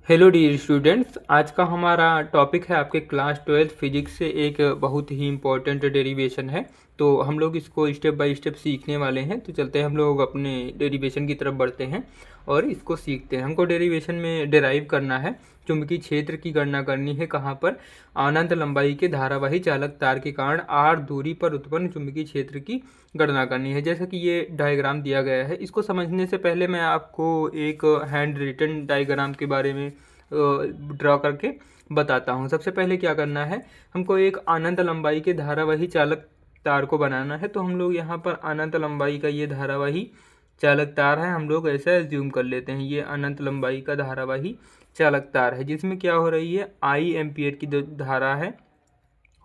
Hello dear students, आज का हमारा टॉपिक है आपके क्लास 12th फिजिक्स से एक बहुत ही इम्पोर्टेंट डेरिवेशन है। तो हम लोग इसको स्टेप बाय स्टेप सीखने वाले हैं। तो चलते हैं, हम लोग अपने डेरिवेशन की तरफ बढ़ते हैं और इसको सीखते हैं। हमको डेरिवेशन में डेराइव करना है, चुंबकीय क्षेत्र की गणना करनी है। कहाँ पर? अनंत लंबाई के धारावाही चालक तार के कारण r दूरी पर उत्पन्न चुंबकीय क्षेत्र की गणना करनी है। जैसा कि ये डायग्राम दिया गया है, इसको समझने से पहले मैं आपको एक हैंड रिटन डायग्राम के बारे में ड्रॉ करके बताता हूँ। सबसे पहले क्या करना है, हमको एक अनंत लंबाई के धारावाही चालक तार को बनाना है। तो हम लोग यहाँ पर अनंत लंबाई का ये धारावाही चालक तार है, हम लोग ऐसा एज्यूम कर लेते हैं। ये अनंत लंबाई का धारावाही चालक तार है, जिसमें क्या हो रही है, आई एम्पियर की जो धारा है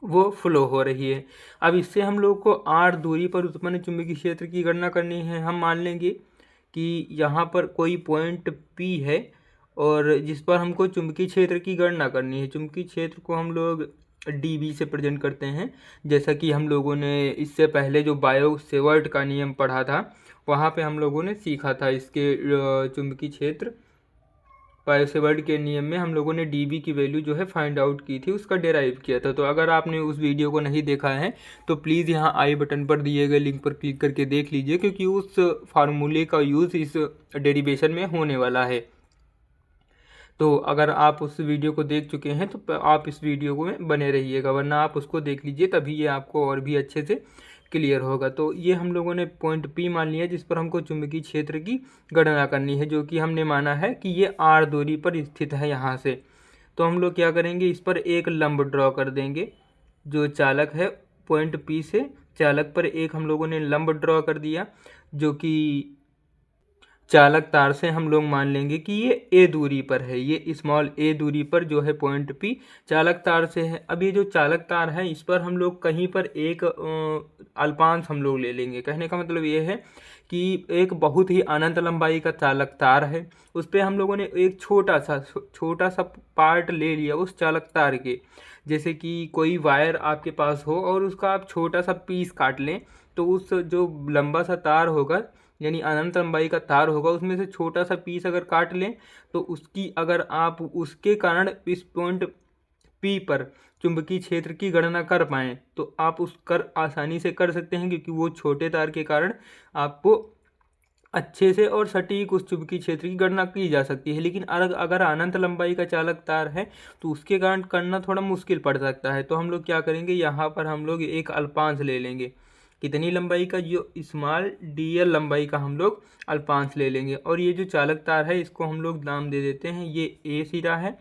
वो फ्लो हो रही है। अब इससे हम लोग को आर दूरी पर उत्पन्न चुंबकीय क्षेत्र की गणना करनी है। हम मान लेंगे कि यहाँ पर कोई पॉइंट पी है और जिस पर हमको चुंबकीय क्षेत्र की गणना करनी है। चुंबकीय क्षेत्र को हम लोग डीबी से प्रेजेंट करते हैं, जैसा कि हम लोगों ने इससे पहले जो बायो सेवर्ट का नियम पढ़ा था वहाँ पे हम लोगों ने सीखा था। इसके चुंबकीय क्षेत्र बायोसेवर्ट के नियम में हम लोगों ने डीबी की वैल्यू जो है फाइंड आउट की थी, उसका डेराइव किया था। तो अगर आपने उस वीडियो को नहीं देखा है तो प्लीज़ यहाँ आई बटन पर दिए गए लिंक पर क्लिक करके देख लीजिए, क्योंकि उस फार्मूले का यूज़ इस डेरिवेशन में होने वाला है। तो अगर आप उस वीडियो को देख चुके हैं तो आप इस वीडियो में बने रहिएगा, वरना आप उसको देख लीजिए, तभी ये आपको और भी अच्छे से क्लियर होगा। तो ये हम लोगों ने पॉइंट पी मान लिया, जिस पर हमको चुंबकीय क्षेत्र की गणना करनी है, जो कि हमने माना है कि ये आर दूरी पर स्थित है यहाँ से। तो हम लोग क्या करेंगे, इस पर एक लंब ड्रॉ कर देंगे। जो चालक है पॉइंट पी से चालक पर एक हम लोगों ने लंब ड्रॉ कर दिया, जो कि चालक तार से हम लोग मान लेंगे कि ये ए दूरी पर है। ये स्मॉल ए दूरी पर जो है पॉइंट पी चालक तार से है। अब ये जो चालक तार है, इस पर हम लोग कहीं पर एक अल्पांश हम लोग ले लेंगे। कहने का मतलब ये है कि एक बहुत ही अनंत लंबाई का चालक तार है, उस पर हम लोगों ने एक छोटा सा पार्ट ले लिया उस चालक तार के। जैसे कि कोई वायर आपके पास हो और उसका आप छोटा सा पीस काट लें, तो उस जो लंबा सा तार होगा, यानी अनंत लंबाई का तार होगा, उसमें से छोटा सा पीस अगर काट लें तो उसकी अगर आप उसके कारण इस पॉइंट पी पर चुंबकीय क्षेत्र की गणना कर पाएँ तो आप उस कर आसानी से कर सकते हैं, क्योंकि वो छोटे तार के कारण आपको अच्छे से और सटीक उस चुंबकीय क्षेत्र की गणना की जा सकती है। लेकिन अगर अनंत लंबाई का चालक तार है तो उसके कारण करना थोड़ा मुश्किल पड़ सकता है। तो हम लोग क्या करेंगे, यहाँ पर हम लोग एक अल्पांश ले लेंगे। कितनी लंबाई का? जो स्मॉल डीएल लंबाई का हम लोग अल्पांश ले लेंगे। और ये जो चालक तार है इसको हम लोग नाम दे देते हैं, ये ए सिरा है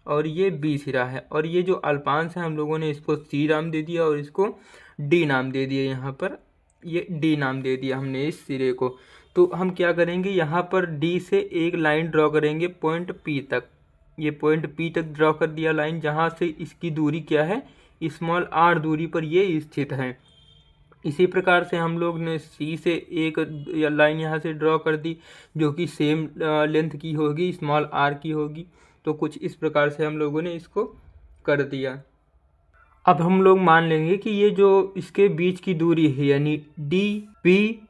और ये बी सिरा है। और ये जो अल्पांश है हम लोगों ने इसको सी नाम दे दिया और इसको डी नाम दे दिया। यहाँ पर ये डी नाम दे दिया हमने इस सिरे को। तो हम क्या करेंगे, यहाँ पर डी से एक लाइन ड्रॉ करेंगे पॉइंट पी तक। ये पॉइंट पी तक ड्रॉ कर दिया लाइन, जहाँ से इसकी दूरी क्या है, स्मॉल आर दूरी पर ये स्थित है। इसी प्रकार से हम लोग ने सी से एक लाइन यहाँ से ड्रॉ कर दी, जो कि सेम लेंथ की होगी, स्मॉल आर की होगी। तो कुछ इस प्रकार से हम लोगों ने इसको कर दिया। अब हम लोग मान लेंगे कि ये जो इसके बीच की दूरी है, यानी डी पी,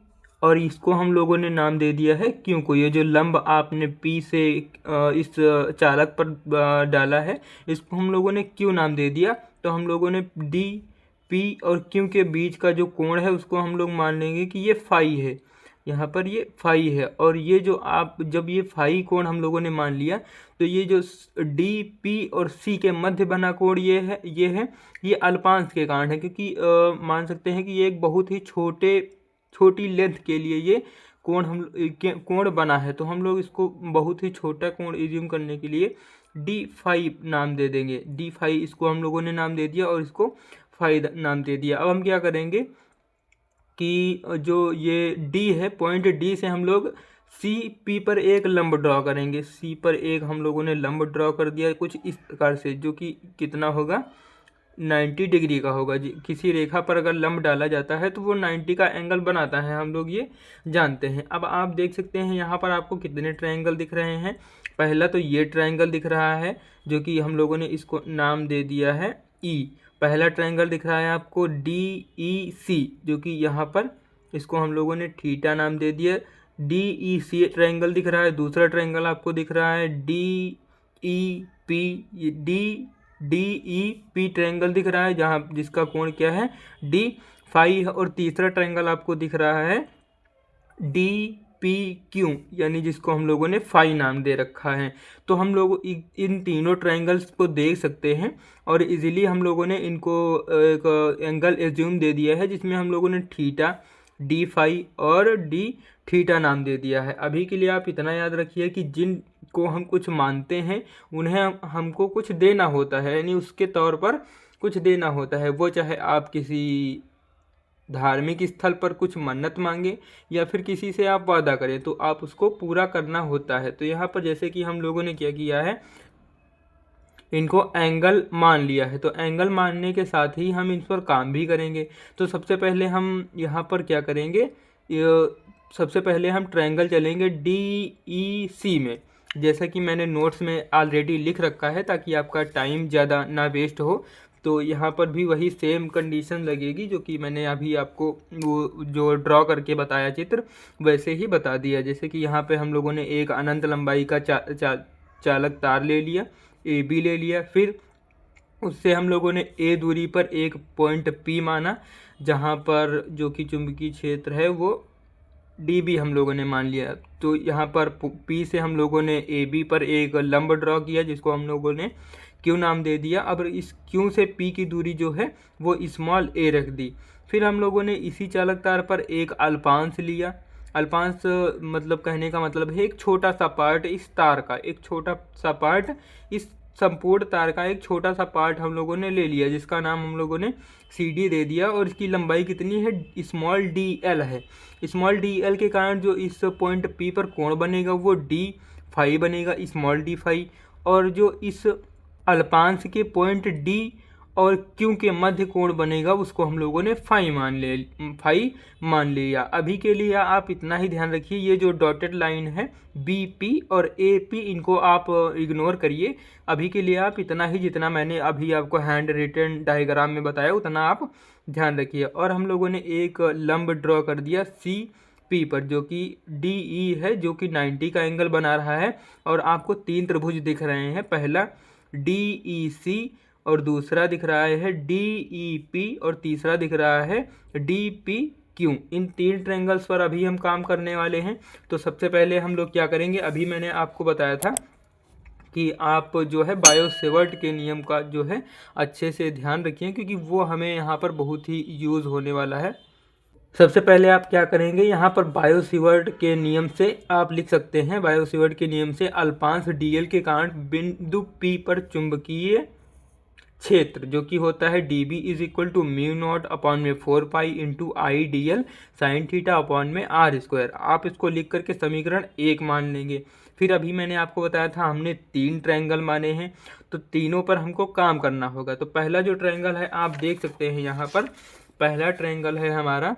और इसको हम लोगों ने नाम दे दिया है क्यू को। ये जो लंब आपने पी से इस चालक पर डाला है, इसको हम लोगों ने क्यू नाम दे दिया। तो हम लोगों ने डी पी और क्यू के बीच का जो कोण है उसको हम लोग मान लेंगे कि ये फाई है। यहाँ पर ये फाई है। और ये जो आप जब ये फाई कोण हम लोगों ने मान लिया, तो ये जो डी पी और सी के मध्य बना कोण ये अल्पांश के कारण है, क्योंकि मान सकते हैं कि ये एक बहुत ही छोटी लेंथ के लिए ये कोण बना है। तो हम लोग इसको बहुत ही छोटा कोण एज्यूम करने के लिए डी फाई नाम दे देंगे। डी फाई इसको हम लोगों ने नाम दे दिया और इसको फाई नाम दे दिया। अब हम क्या करेंगे कि जो ये डी है, पॉइंट डी से हम लोग सी पी पर एक लंब ड्रॉ करेंगे। सी पर एक हम लोगों ने लंब ड्रॉ कर दिया कुछ इस प्रकार से, जो कि कितना होगा, 90 डिग्री का होगा। किसी रेखा पर अगर लंब डाला जाता है तो वो 90 का एंगल बनाता है, हम लोग ये जानते हैं। अब आप देख सकते हैं यहाँ पर आपको कितने ट्रायंगल दिख रहे हैं। पहला तो ये ट्रायंगल दिख रहा है, जो कि हम लोगों ने इसको नाम दे दिया है ई। पहला ट्रायंगल दिख रहा है आपको डी ई सी, जो कि यहाँ पर इसको हम लोगों ने थीटा नाम दे दिया। डी ई सी ट्रायंगल दिख रहा है। दूसरा ट्रायंगल आपको दिख रहा है D D E P triangle दिख रहा है, जहाँ जिसका कोण क्या है डी फाई है। और तीसरा ट्रायंगल आपको दिख रहा है डी पी क्यू, यानी जिसको हम लोगों ने फाई नाम दे रखा है। तो हम लोग इन तीनों ट्रायंगल्स को देख सकते हैं और इजीली हम लोगों ने इनको एक एंगल एज्यूम दे दिया है, जिसमें हम लोगों ने थीटा, डी फाई और डी थीटा नाम दे दिया है। अभी के लिए आप इतना याद रखिए कि जिन को हम कुछ मानते हैं उन्हें हमको कुछ देना होता है, यानी उसके तौर पर कुछ देना होता है। वो चाहे आप किसी धार्मिक स्थल पर कुछ मन्नत मांगे या फिर किसी से आप वादा करें, तो आप उसको पूरा करना होता है। तो यहाँ पर जैसे कि हम लोगों ने क्या किया है, इनको एंगल मान लिया है, तो एंगल मानने के साथ ही हम इन पर काम भी करेंगे। तो सबसे पहले हम यहाँ पर क्या करेंगे, सबसे पहले हम ट्रायंगल चलेंगे डी ई सी में, जैसा कि मैंने नोट्स में ऑलरेडी लिख रखा है ताकि आपका टाइम ज़्यादा ना वेस्ट हो। तो यहाँ पर भी वही सेम कंडीशन लगेगी जो कि मैंने अभी आपको वो जो ड्रॉ करके बताया चित्र, वैसे ही बता दिया। जैसे कि यहाँ पे हम लोगों ने एक अनंत लंबाई का चालक तार ले लिया, ए बी ले लिया। फिर उससे हम लोगों ने ए दूरी पर एक पॉइंट पी माना, जहाँ पर जो कि चुंबकीय क्षेत्र है वो डी बी हम लोगों ने मान लिया। तो यहाँ पर पी से हम लोगों ने ए बी पर एक लंब ड्रॉ किया, जिसको हम लोगों ने क्यू नाम दे दिया। अब इस क्यू से पी की दूरी जो है वो स्मॉल ए रख दी। फिर हम लोगों ने इसी चालक तार पर एक अल्पांश लिया। अल्पांश मतलब कहने का मतलब है एक छोटा सा पार्ट इस तार का, एक छोटा सा पार्ट इस संपूर्ण तार का, एक छोटा सा पार्ट हम लोगों ने ले लिया, जिसका नाम हम लोगों ने सी डी दे दिया। और इसकी लंबाई कितनी है, स्मॉल डी एल है। स्मॉल डी एल के कारण जो इस पॉइंट पी पर कोण बनेगा वो डी फाई बनेगा, स्मॉल डी फाई। और जो इस अल्पांश के पॉइंट डी और क्यू के मध्य कोण बनेगा उसको हम लोगों ने फाई मान लिया। अभी के लिए आप इतना ही ध्यान रखिए, ये जो डॉटेड लाइन है बी पी और ए पी, इनको आप इग्नोर करिए। अभी के लिए आप इतना ही, जितना मैंने अभी आपको हैंड रिटन डायग्राम में बताया उतना आप ध्यान रखिए। और हम लोगों ने एक लंब ड्रॉ कर दिया सी पी पर, जो कि डी ई है, जो कि 90 का एंगल बना रहा है। और आपको तीन त्रिभुज दिख रहे हैं, पहला डी ई सी और दूसरा दिख रहा है डी ई पी और तीसरा दिख रहा है डी पी क्यू। इन तीन ट्रायंगल्स पर अभी हम काम करने वाले हैं। तो सबसे पहले हम लोग क्या करेंगे, अभी मैंने आपको बताया था कि आप जो है बायो-सेवर्ट के नियम का जो है अच्छे से ध्यान रखिए, क्योंकि वो हमें यहाँ पर बहुत ही यूज़ होने वाला है। सबसे पहले आप क्या करेंगे, यहाँ पर बायो-सेवर्ट के नियम से आप लिख सकते हैं, बायो-सेवर्ट के नियम से अल्पांश डी एल के कारण बिंदु पी पर चुंबकीय क्षेत्र जो कि होता है D B is equal to mu naught upon में 4 pi into I D L sine theta upon में आर स्क्वायर। आप इसको लिख करके समीकरण 1 मान लेंगे। फिर अभी मैंने आपको बताया था हमने 3 ट्रायंगल माने हैं, तो तीनों पर हमको काम करना होगा। तो पहला जो ट्रायंगल है आप देख सकते हैं यहाँ पर, पहला ट्रायंगल है हमारा,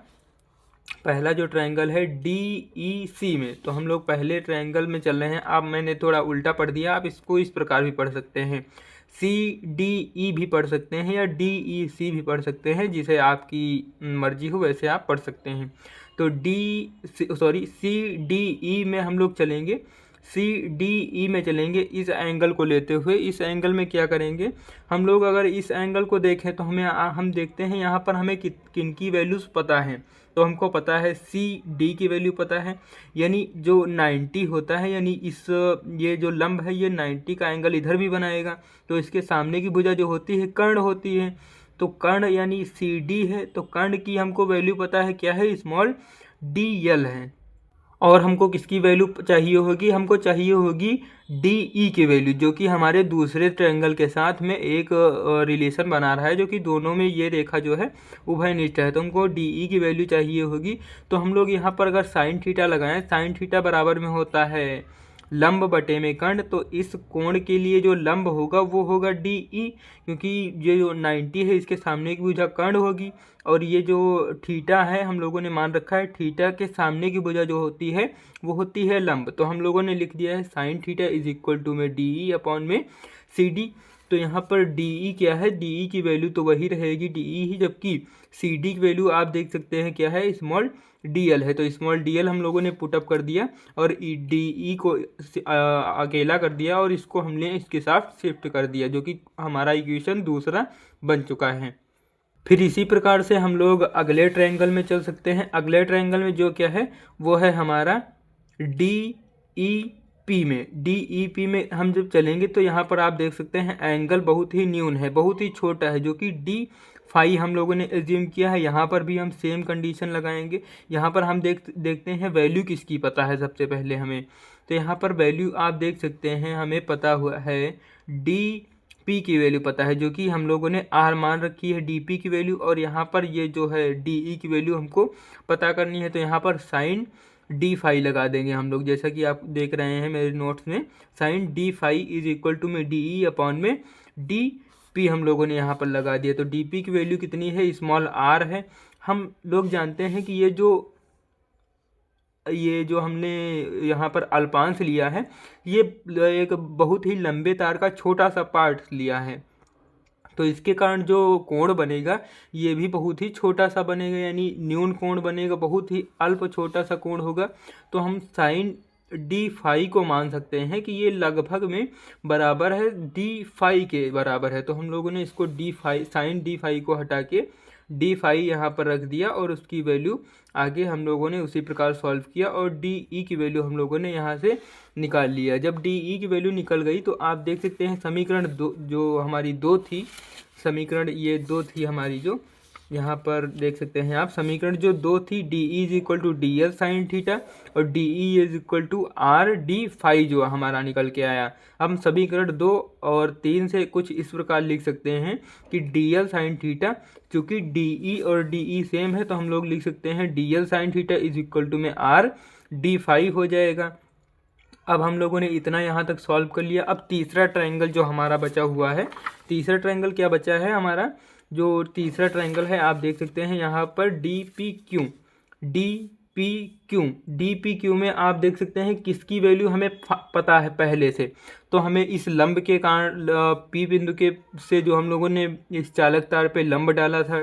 पहला जो ट्रायंगल है डी ई सी में। तो हम लोग पहले ट्रायंगल में चल रहे हैं। अब मैंने थोड़ा उल्टा पढ़ दिया, आप इसको इस प्रकार भी पढ़ सकते हैं, सी डी ई भी पढ़ सकते हैं या डी ई सी भी पढ़ सकते हैं, जिसे आपकी मर्जी हो वैसे आप पढ़ सकते हैं। तो सी डी ई में हम लोग चलेंगे, सी डी ई में चलेंगे इस एंगल को लेते हुए। इस एंगल में क्या करेंगे हम लोग, अगर इस एंगल को देखें तो हम देखते हैं यहाँ पर हमें किन की वैल्यूज़ पता है। तो हमको पता है सी डी की वैल्यू पता है, यानी जो 90 होता है, यानी ये जो लंब है ये 90 का एंगल इधर भी बनाएगा। तो इसके सामने की भुजा जो होती है कर्ण होती है, तो कर्ण यानी सी डी है। तो कर्ण की हमको वैल्यू पता है क्या है, स्मॉल डी एल है। और हमको किसकी वैल्यू चाहिए होगी, हमको चाहिए होगी डी ई की वैल्यू, जो कि हमारे दूसरे ट्रायंगल के साथ में एक रिलेशन बना रहा है, जो कि दोनों में ये रेखा जो है उभयनिष्ठ है। तो हमको डी ई की वैल्यू चाहिए होगी। तो हम लोग यहाँ पर अगर साइन थीटा लगाएं, साइन थीटा बराबर में होता है लंब बटे में कर्ण। तो इस कोण के लिए जो लंब होगा वो होगा डी ई, क्योंकि ये जो 90 है इसके सामने की भुजा कर्ण होगी। और ये जो थीटा है हम लोगों ने मान रखा है, थीटा के सामने की भुजा जो होती है वो होती है लंब। तो हम लोगों ने लिख दिया है sine theta is equal to में डी ई अपॉन में सी डी। तो यहाँ पर डी ई क्या है, डी ई की वैल्यू तो वही रहेगी डी ई ही, जबकि सी डी की वैल्यू आप देख सकते हैं क्या है, स्मॉल dl है, तो स्मॉल dl हम लोगों ने पुटअप कर दिया और de को अकेला कर दिया और इसको हमने इसके साथ शिफ्ट कर दिया, जो कि हमारा इक्वेशन दूसरा बन चुका है। फिर इसी प्रकार से हम लोग अगले ट्रायंगल में चल सकते हैं। अगले ट्रायंगल में जो क्या है वो है हमारा DEP में। DEP में हम जब चलेंगे तो यहाँ पर आप देख सकते हैं एंगल बहुत ही न्यून है, बहुत ही छोटा है, जो कि D फाई हम लोगों ने एज्यूम किया है। यहाँ पर भी हम सेम कंडीशन लगाएंगे। यहाँ पर हम देखते हैं वैल्यू किसकी पता है सबसे पहले हमें, तो यहाँ पर वैल्यू आप देख सकते हैं हमें पता हुआ है DP की वैल्यू पता है, जो कि हम लोगों ने R मान रखी है DP की वैल्यू, और यहाँ पर ये जो है DE की वैल्यू हमको पता करनी है। तो यहाँ पर साइन D फाई लगा देंगे हम लोग, जैसा कि आप देख रहे हैं मेरे नोट्स में, sine D phi is equal to में DE अपॉन में DP हम लोगों ने यहाँ पर लगा दिया। तो DP की वैल्यू कितनी है, स्मॉल r है। हम लोग जानते हैं कि ये जो हमने यहाँ पर अल्पांश लिया है, ये एक बहुत ही लंबे तार का छोटा सा पार्ट लिया है, तो इसके कारण जो कोण बनेगा ये भी बहुत ही छोटा सा बनेगा, यानी न्यून कोण बनेगा, बहुत ही अल्प छोटा सा कोण होगा। तो हम साइन D फाई को मान सकते हैं कि ये लगभग में बराबर है D फाई के बराबर है। तो हम लोगों ने इसको D phi, sine D phi को हटा के D फाई यहाँ पर रख दिया और उसकी वैल्यू आगे हम लोगों ने उसी प्रकार सॉल्व किया और DE की वैल्यू हम लोगों ने यहाँ से निकाल लिया। जब DE की वैल्यू निकल गई तो आप देख सकते हैं समीकरण दो जो हमारी दो थी, समीकरण ये दो थी हमारी, जो यहाँ पर देख सकते हैं आप समीकरण जो दो थी, DE is equal to DL sine theta और DE is equal to RD phi जो हमारा निकल के आया। हम समीकरण 2 और 3 से कुछ इस प्रकार लिख सकते हैं कि DL साइन थीटा, चूँकि DE और DE सेम है तो हम लोग लिख सकते हैं DL sine theta is equal to में RD फाई हो जाएगा। अब हम लोगों ने इतना यहाँ तक सॉल्व कर लिया। अब तीसरा ट्रायंगल जो हमारा बचा हुआ है, तीसरा ट्रायंगल क्या बचा है हमारा, जो तीसरा ट्रायंगल है आप देख सकते हैं यहाँ पर DPQ। DPQ में आप देख सकते हैं किसकी वैल्यू हमें पता है पहले से, तो हमें इस लंब के कारण P बिंदु के से जो हम लोगों ने इस चालक तार पे लंब डाला था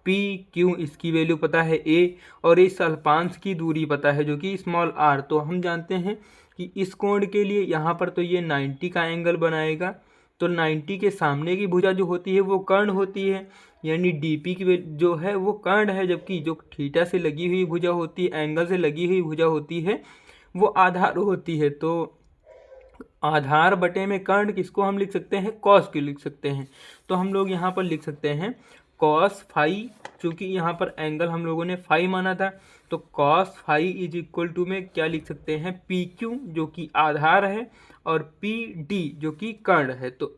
PQ, इसकी वैल्यू पता है A, और इस अल्पांश की दूरी पता है जो कि स्मॉल r। तो हम जानते हैं कि इस कोण के लिए यहाँ पर तो ये 90 का एंगल बनाएगा, तो 90 के सामने की भुजा जो होती है वो कर्ण होती है, यानी DP की जो है वो कर्ण है, जबकि जो थीटा से लगी हुई भुजा होती है, एंगल से लगी हुई भुजा होती है, वो आधार होती है। तो आधार बटे में कर्ण किसको हम लिख सकते हैं, कॉस को लिख सकते हैं। तो हम लोग यहाँ पर लिख सकते हैं कॉस फाई, चूँकि यहाँ पर एंगल हम लोगों ने फाई माना था, तो cos phi is equal to में क्या लिख सकते हैं PQ जो कि आधार है और PD जो कि कर्ण है। तो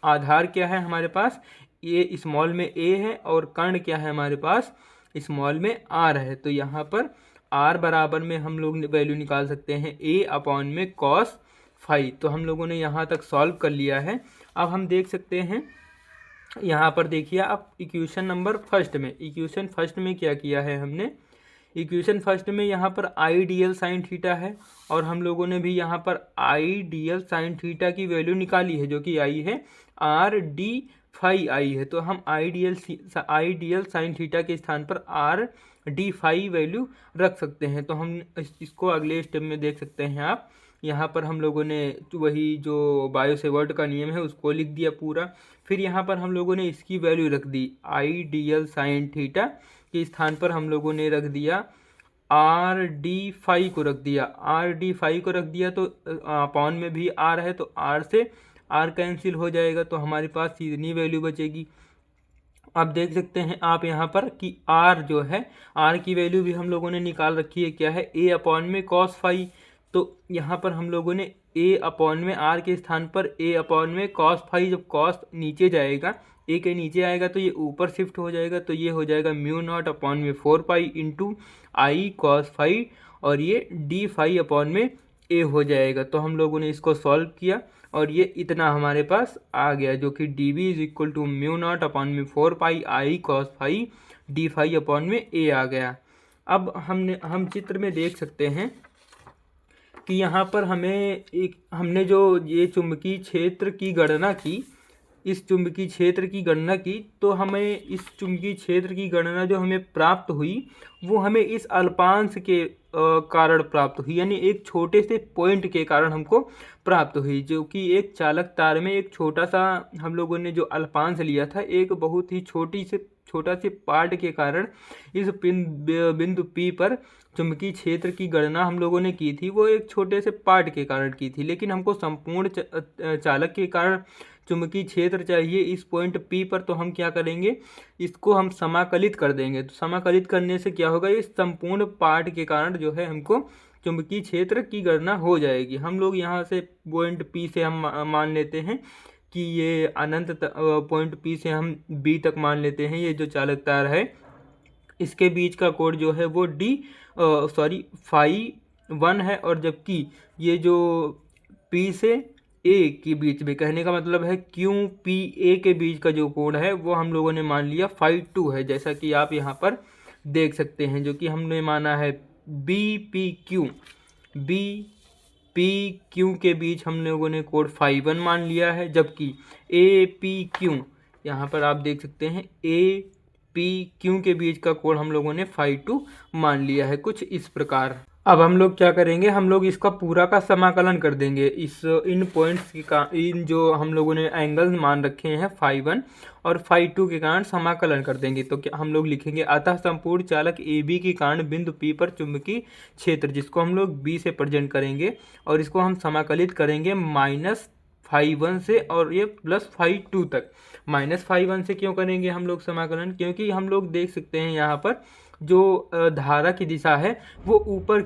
आधार क्या है हमारे पास, ये स्मॉल में A है और कर्ण क्या है हमारे पास, स्मॉल में R है। तो यहाँ पर R बराबर में हम लोग वैल्यू निकाल सकते हैं A अपॉन में कॉस फाई। तो हम लोगों ने यहाँ तक सॉल्व कर लिया है। अब हम देख सकते हैं यहाँ पर, देखिए आप इक्वेशन नंबर फर्स्ट में, इक्वेशन फर्स्ट में क्या किया है हमने, इक्वेशन फर्स्ट में यहाँ पर IDL साइन थीटा है और हम लोगों ने भी यहाँ पर IDL साइन थीटा की वैल्यू निकाली है जो कि आई है RD फाई आई है। तो हम IDL साइन थीटा के स्थान पर RD फाई वैल्यू रख सकते हैं। तो हम इसको अगले स्टेप में देख सकते हैं आप, यहाँ पर हम लोगों ने वही जो बायो सेवर्ट का नियम है उसको लिख दिया पूरा। फिर यहाँ पर हम लोगों ने इसकी वैल्यू रख दी, IDL साइन थीटा के स्थान पर हम लोगों ने रख दिया RD फाई को रख दिया, RD फाई को रख दिया। तो अपॉन में भी R है तो R से R कैंसिल हो जाएगा, तो हमारे पास इतनी वैल्यू बचेगी। अब देख सकते हैं आप यहाँ पर कि R जो है, R की वैल्यू भी हम लोगों ने निकाल रखी है, क्या है A अपॉन में कॉस फाई। तो यहाँ पर हम लोगों ने A अपॉन में R के स्थान पर A अपॉन में कॉस फाई, जब कॉस नीचे जाएगा, A के नीचे आएगा तो ये ऊपर शिफ्ट हो जाएगा, तो ये हो जाएगा म्यू नॉट अपॉन में 4 pi into I cos phi, और ये D फाई अपॉन में A हो जाएगा। तो हम लोगों ने इसको सॉल्व किया और ये इतना हमारे पास आ गया, जो कि DB is equal to mu naught upon में 4 pi I cos phi D phi upon में A आ गया। अब हम चित्र में देख सकते हैं कि यहाँ पर हमने जो ये चुंबकीय क्षेत्र की गणना की, इस चुंबकीय क्षेत्र की गणना की तो हमें इस चुंबकीय क्षेत्र की गणना जो हमें प्राप्त हुई वो हमें इस अल्पांश के कारण प्राप्त हुई, यानी एक छोटे से पॉइंट के कारण हमको प्राप्त हुई, जो कि एक चालक तार में एक छोटा सा हम लोगों ने जो अल्पांश लिया था, एक बहुत ही छोटा से पार्ट के कारण इस बिंदु P पर चुंबकीय क्षेत्र की गणना हम लोगों ने की थी, वो एक छोटे से पार्ट के कारण की थी। लेकिन हमको संपूर्ण चालक के कारण चुंबकीय क्षेत्र चाहिए इस पॉइंट P पर, तो हम क्या करेंगे, इसको हम समाकलित कर देंगे। तो समाकलित करने से क्या होगा, इस संपूर्ण पार्ट के कारण जो है हमको चुंबकीय क्षेत्र की गणना हो जाएगी। हम लोग यहाँ से पॉइंट P से हम मान लेते हैं कि ये अनंत पॉइंट P से हम B तक मान लेते हैं, ये जो चालक तार है इसके बीच का कोण जो है वो phi 1 है, और जबकि ये जो P से A के बीच में, कहने का मतलब है QPA के बीच का जो कोण है वो हम लोगों ने मान लिया phi 2 है, जैसा कि आप यहाँ पर देख सकते हैं, जो कि हमने माना है BPQ के बीच हम लोगों ने कोण phi 1 मान लिया है, जबकि APQ यहाँ पर आप देख सकते हैं APQ के बीच का कोण हम लोगों ने phi 2 मान लिया है, कुछ इस प्रकार। अब हम लोग क्या करेंगे, हम लोग इसका पूरा का समाकलन कर देंगे, इन पॉइंट्स का, इन जो हम लोगों ने एंगल मान रखे हैं phi 1 और phi 2 के कारण समाकलन कर देंगे। तो क्या हम लोग लिखेंगे, अतः संपूर्ण चालक AB के कारण बिंदु P पर चुंबकीय क्षेत्र, जिसको हम लोग B से प्रेजेंट करेंगे और इसको हम समाकलित करेंगे माइनस phi 1 से और ये प्लस phi 2 तक। माइनस phi 1 से क्यों करेंगे हम लोग समाकलन, क्योंकि हम लोग देख सकते हैं यहाँ पर जो धारा की दिशा है वो ऊपर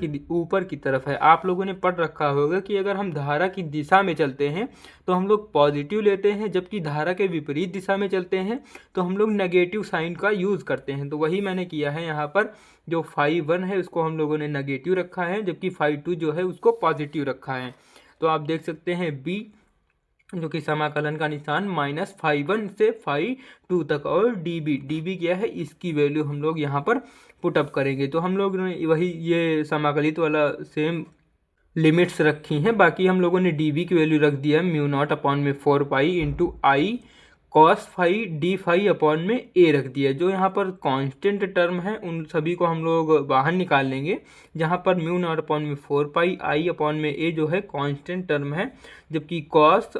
की तरफ है। आप लोगों ने पढ़ रखा होगा कि अगर हम धारा की दिशा में चलते हैं तो हम लोग पॉजिटिव लेते हैं, जबकि धारा के विपरीत दिशा में चलते हैं तो हम लोग नेगेटिव साइन का यूज़ करते हैं। तो वही मैंने किया है, यहाँ पर जो phi 1 है उसको हम लोगों ने नेगेटिव रखा है, जबकि phi 2 जो है उसको पॉजिटिव रखा है। तो आप देख सकते हैं B जो कि समाकलन का निशान माइनस phi 1 से phi 2 तक, और dB क्या है, इसकी वैल्यू हम लोग यहाँ पर पुटअप करेंगे। तो हम लोग ने वही ये समाकलित वाला सेम लिमिट्स रखी हैं, बाकी हम लोगों ने dB की वैल्यू रख दिया है μ0/4 pi into I cos phi d phi upon में A रख दिया। जो यहाँ पर कांस्टेंट टर्म है उन सभी को हम लोग बाहर निकाल लेंगे, जहाँ पर μ0/4 पाई I अपॉन में A जो है कांस्टेंट टर्म है, जबकि cos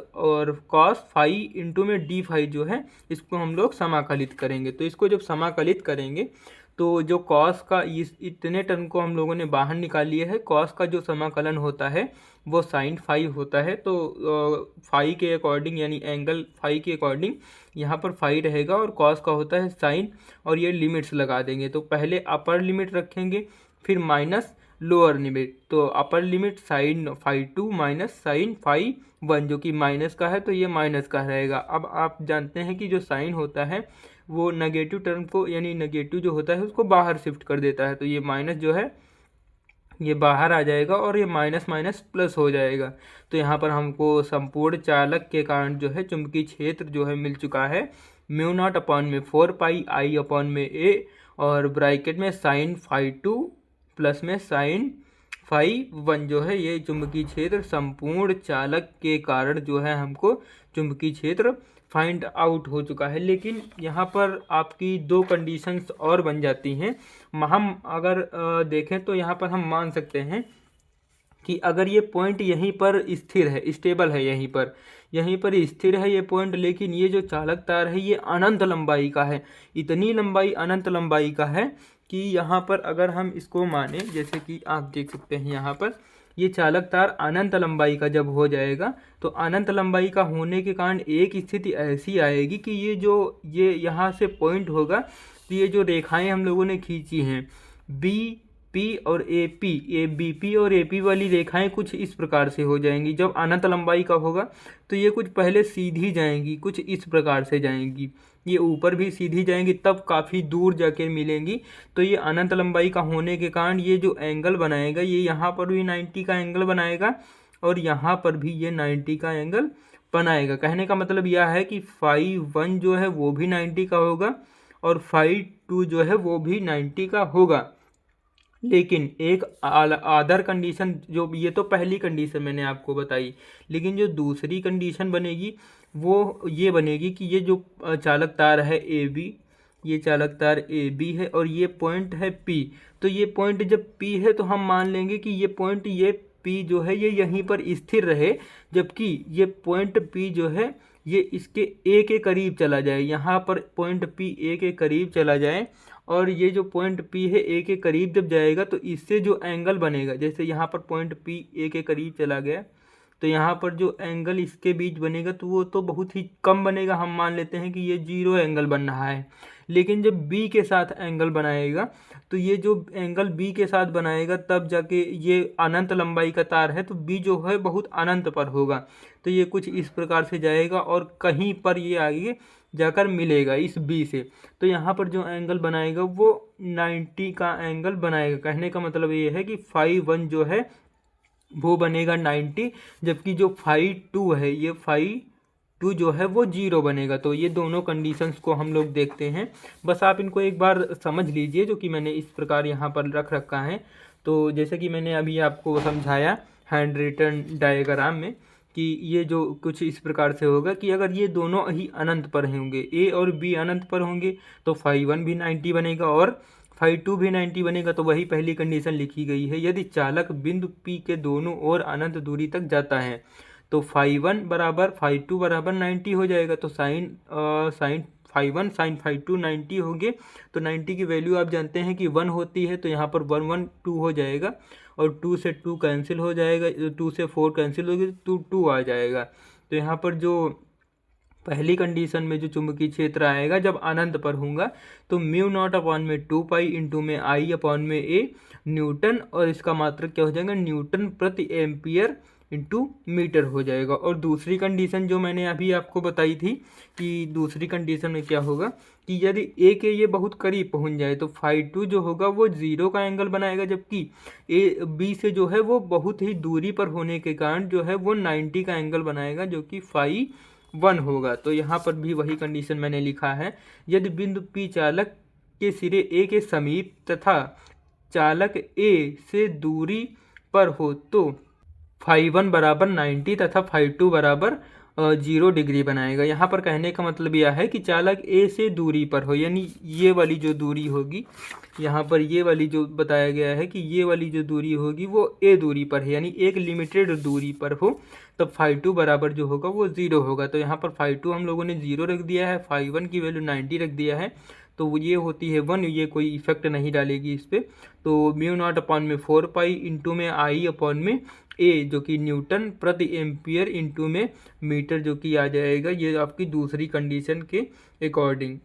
phi इंटू में d phi जो है इसको हम लोग समाकलित करेंगे। तो इसको जब समाकलित करेंगे तो जो cos का इतने टर्म को हम लोगों ने बाहर निकाल लिया है। cos का जो समाकलन होता है वो sin phi होता है, तो phi के अकॉर्डिंग यानी एंगल phi के अकॉर्डिंग यहाँ पर phi रहेगा, और cos का होता है sin, और ये लिमिट्स लगा देंगे। तो पहले अपर लिमिट रखेंगे, फिर माइनस लोअर लिमिट, तो upper limit sin phi 2 minus sin phi 1 जो कि माइनस का है तो ये माइनस का रहेगा। अब आप जानते हैं कि जो साइन होता है वो नेगेटिव टर्म को, यानी नेगेटिव जो होता है उसको बाहर शिफ्ट कर देता है, तो ये माइनस जो है ये बाहर आ जाएगा और ये माइनस माइनस प्लस हो जाएगा। तो यहाँ पर हमको संपूर्ण चालक के कारण जो है चुंबकीय क्षेत्र जो है मिल चुका है μ0/4 पाई I अपॉन में A, और ब्रैकेट में sin phi 2 प्लस में sin phi 1 जो है ये चुंबकीय क्षेत्र संपूर्ण चालक के कारण जो है हमको चुंबकीय क्षेत्र फाइंड आउट हो चुका है। लेकिन यहाँ पर आपकी दो कंडीशंस और बन जाती हैं। हम अगर देखें तो यहाँ पर हम मान सकते हैं कि अगर ये पॉइंट यहीं पर स्थिर है, स्टेबल है, यहीं पर स्थिर है ये पॉइंट, लेकिन ये जो चालक तार है ये अनंत लंबाई का है, इतनी लंबाई अनंत लंबाई का है कि यहाँ पर अगर हम इसको माने, जैसे कि आप देख सकते हैं यहाँ पर ये चालक तार अनंत लंबाई का जब हो जाएगा तो अनंत लंबाई का होने के कारण एक स्थिति ऐसी आएगी कि ये यहाँ से पॉइंट होगा, तो ये जो रेखाएं हम लोगों ने खींची हैं BP और AP, ये BP और AP वाली रेखाएं कुछ इस प्रकार से हो जाएंगी। जब अनंत लंबाई का होगा तो ये कुछ पहले सीधी जाएंगी, कुछ इस प्रकार से जाएंगी, ये ऊपर भी सीधी जाएंगी, तब काफ़ी दूर जाके मिलेंगी। तो ये अनंत लंबाई का होने के कारण ये जो एंगल बनाएगा ये यहाँ पर भी 90 का एंगल बनाएगा और यहाँ पर भी ये 90 का एंगल बनाएगा। कहने का मतलब यह है कि phi 1 जो है वो भी 90 का होगा और phi 2 जो है वो भी 90 का होगा। लेकिन एक अदर कंडीशन, जो ये तो पहली कंडीशन मैंने आपको बताई, लेकिन जो दूसरी कंडीशन बनेगी वो ये बनेगी कि ये जो चालक तार है ए बी, ये चालक तार ए बी है और ये पॉइंट है पी। तो ये पॉइंट जब पी है तो हम मान लेंगे कि ये पॉइंट, ये पी जो है ये यहीं पर स्थिर रहे, जबकि ये पॉइंट पी जो है ये इसके ए के करीब चला जाए, यहाँ पर पॉइंट पी ए के करीब चला जाए। और ये जो पॉइंट पी है ए के करीब जब जाएगा तो इससे जो एंगल बनेगा, जैसे यहाँ पर पॉइंट पी ए के करीब चला गया तो यहाँ पर जो एंगल इसके बीच बनेगा तो वो तो बहुत ही कम बनेगा, हम मान लेते हैं कि ये 0 एंगल बन रहा है। लेकिन जब बी के साथ एंगल बनाएगा तो ये जो एंगल बी के साथ बनाएगा तब जाके ये अनंत लंबाई का तार है तो बी जो है बहुत अनंत पर होगा। तो ये कुछ इस प्रकार से जाएगा और कहीं पर ये आगे जाकर मिलेगा इस बी से। तो यहाँ पर जो एंगल बनाएगा वो 90 का एंगल बनाएगा। कहने का मतलब ये है कि φ1 जो है वो बनेगा 90, जबकि जो φ2 है, ये φ2 जो है वो 0 बनेगा। तो ये दोनों कंडीशंस को हम लोग देखते हैं, बस आप इनको एक बार समझ लीजिए, जो कि मैंने इस प्रकार यहाँ पर रख रखा है। तो जैसे कि मैंने अभी आपको समझाया हैंड रिटन डायग्राम में कि ये जो कुछ इस प्रकार से होगा कि अगर ये दोनों ही अनंत पर होंगे, ए और बी अनंत पर होंगे, तो φ1 भी 90 बनेगा और φ2 भी 90 बनेगा। तो वही पहली कंडीशन लिखी गई है, यदि चालक बिंदु P के दोनों ओर अनंत दूरी तक जाता है तो φ1 बराबर φ2 बराबर 90 हो जाएगा। तो साइन φ1 साइन φ2 90 होंगे। तो 90 की वैल्यू आप जानते हैं कि 1 होती है, तो यहाँ पर 1 1 2 हो जाएगा और 2 से 2 कैंसिल हो जाएगा, 2 से 4 कैंसिल हो गया तो 2 आ जाएगा। तो यहाँ पर जो पहली कंडीशन में जो चुंबकीय क्षेत्र आएगा जब अनंत पर होगा तो μ0 अपॉन में 2 पाई इंटू में I अपॉन में A न्यूटन, और इसका मात्रक क्या हो जाएगा, न्यूटन प्रति एम्पियर इंटू मीटर हो जाएगा। और दूसरी कंडीशन जो मैंने अभी आपको बताई थी कि दूसरी कंडीशन में क्या होगा कि यदि A के ये बहुत करीब पहुंच जाए तो φ2 जो होगा वो 0 का एंगल बनाएगा, जबकि B से जो है वो बहुत ही दूरी पर होने के कारण जो है वो 90 का एंगल बनाएगा, जो कि φ1 होगा। तो यहाँ पर भी वही कंडीशन मैंने लिखा है, यदि बिंदु P चालक के सिरे A के समीप तथा चालक A से दूरी पर हो तो φ1 बराबर 90 तथा φ2 बराबर 0 डिग्री बनाएगा। यहाँ पर कहने का मतलब यह है कि चालक A से दूरी पर हो, यानी ये वाली जो दूरी होगी, यहाँ पर ये वाली जो बताया गया है कि ये वाली जो दूरी होगी वो A दूरी पर है, यानी एक लिमिटेड दूरी पर हो, तब φ2 बराबर जो होगा वो 0 होगा। तो यहाँ पर φ2 हम लोगों ने 0 रख दिया है, φ1 की वैल्यू 90 रख दिया है, तो ये होती है 1, ये कोई इफेक्ट नहीं डालेगी इस पर। तो μ0 अपॉन में 4 पाई इंटू में I अपॉन में A जो कि न्यूटन प्रति एम्पियर इंटू में मीटर जो कि आ जाएगा, ये आपकी दूसरी कंडीशन के अकॉर्डिंग।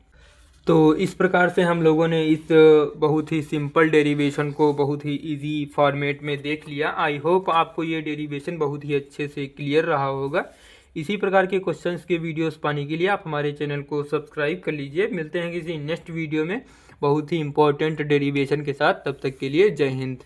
तो इस प्रकार से हम लोगों ने इस बहुत ही सिंपल डेरिवेशन को बहुत ही इजी फॉर्मेट में देख लिया। आई होप आपको ये डेरिवेशन बहुत ही अच्छे से क्लियर रहा होगा। इसी प्रकार के क्वेश्चंस के वीडियोस पाने के लिए आप हमारे चैनल को सब्सक्राइब कर लीजिए। मिलते हैं किसी नेक्स्ट वीडियो में बहुत ही इंपॉर्टेंट डेरिवेशन के साथ, तब तक के लिए जय हिंद।